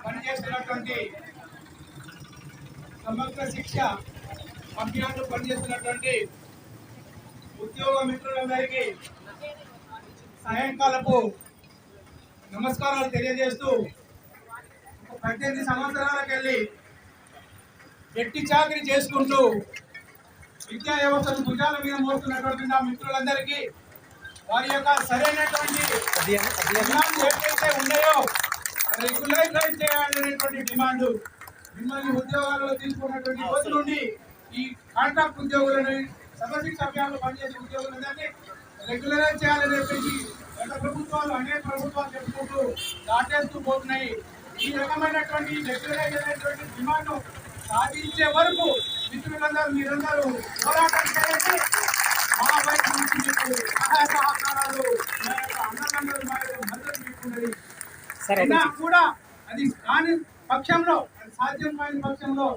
పనిచేస్తున్నటువంటి సమగ్ర శిక్ష అభియాన్లో పనిచేస్తున్నటువంటి ఉద్యోగ మిత్రులందరికీ సాయంకాలపు నమస్కారాలు తెలియజేస్తూ 18 సంవత్సరాలకు వెళ్ళి గట్టి చాకరీ చేసుకుంటూ విద్యా వ్యవస్థను భుజాల మీద మోస్తున్నటువంటి నా మిత్రులందరికీ వారి యొక్క సరైనటువంటి ఏవైతే ఉన్నాయో రెగ్యులరైజ్ చేయాలనేటువంటి డిమాండ్ మిమ్మల్ని ఉద్యోగాలలో తీసుకున్నటువంటి రోజు నుండి ఈ కాంట్రాక్ట్ ఉద్యోగులను సమశిక్ష అభియాన్లో పనిచేసే ఉద్యోగులందరినీ రెగ్యులరైజ్ చేయాలనేటువంటి గత ప్రభుత్వాలు అనేక ప్రభుత్వాలు చెప్పుకుంటూ దాటేస్తూ పోతున్నాయి. ఈ రకమైనటువంటి రెగ్యులరైజ్ అనేటువంటి డిమాండ్ సాధించే వరకు మిత్రులందరూ మీరందరూ పోరాటం చేసి మా వైపు నుంచి మీకు సహాయ సహకారాలు మా యొక్క అన్నదండలు మా యొక్క మద్దతు మీకున్నది. అయినా కూడా అది కాని పక్షంలో అది సాధ్యం కాని పక్షంలో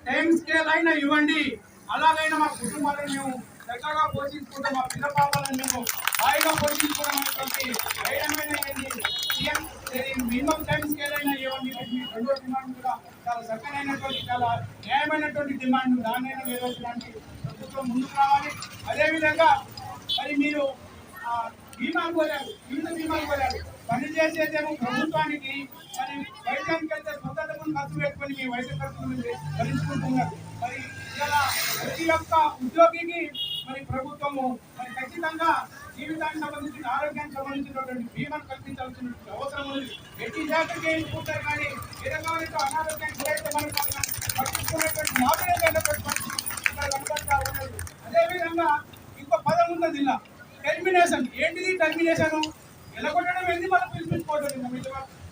టైం స్కేల్ అయినా ఇవ్వండి. అలాగైనా మా కుటుంబాలను మేము చక్కగా పోషించుకుంటాం, మా పిల్ల పాపాలను మేము హాయిగా పోషించుకోవడం అనేటువంటి ధైర్యమైన మినిమం టైం స్కేల్ అయినా ఇవ్వండి. రెండో డిమాండ్ కూడా చాలా చక్కనైనటువంటి చాలా న్యాయమైనటువంటి డిమాండ్, దాన్నైనా నెరవేర్చడానికి ప్రభుత్వం ముందుకు రావాలి. అదేవిధంగా మరి మీరు బీమాలు కోరారు, వివిధ బీమాలు కోరారు. పనిచేసేదేమో ప్రభుత్వానికి, మరి వైద్యానికి వెళ్తే స్వతంత్రం ఖర్చు పెట్టుకొని మీ వైద్య ఖర్చులు భరించుకుంటున్నారు. మరి ఇలా ప్రతి ఒక్క ఉద్యోగికి మరి ప్రభుత్వము మరి ఖచ్చితంగా జీవితానికి సంబంధించిన ఆరోగ్యానికి సంబంధించినటువంటి బీమాను కల్పించాల్సిన అవసరం ఉంది. ఎట్టి జాగ్రత్త చేయించుకుంటారు కానీ ఏ రకమైన అనారోగ్యానికి గురైతే మనకు పట్టించుకునేటువంటి మాత్రమేటువంటి పరిస్థితి ఉన్నది. అదేవిధంగా ఇంకో పదం ఉన్నది ఇలా టెర్మినేషన్. ఏంటిది టెర్మినేషన్? ఎలగొట్టడం ఏంటి, మనం పిలిపించుకోవడం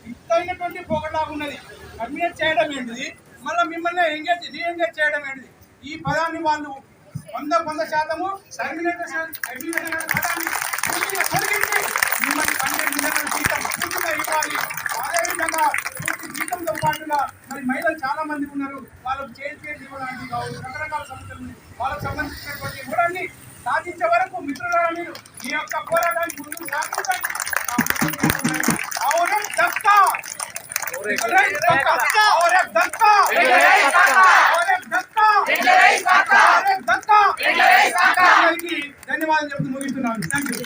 ఇంతైనటువంటి పొగలాగా ఉన్నది. టర్మినేట్ చేయడం ఏంటిది, మళ్ళీ మిమ్మల్ని రీఎంగేజ్ చేయడం ఏంటిది? ఈ పదాన్ని వాళ్ళు 100% టర్మినేషన్ పదాన్ని తొలగించి మిమ్మల్ని 12 నెలల జీతం పూర్తిగా ఇవ్వాలి. అదేవిధంగా పూర్తి జీతంతో పాటుగా మరి మహిళలు చాలా మంది ఉన్నారు, వాళ్ళకు చేసి ఇవ్వడానికి రకరకాల సమస్యలు ఉన్నాయి. వాళ్ళకు సంబంధించినటువంటి ఇవ్వడాన్ని సాధించే వరకు మిత్రులారా మీరు మీ యొక్క పోరాటానికి ముందుకు సాగించండి. ధన్యవాదాలు చెప్తూ ముగిస్తున్నాను. Thank you.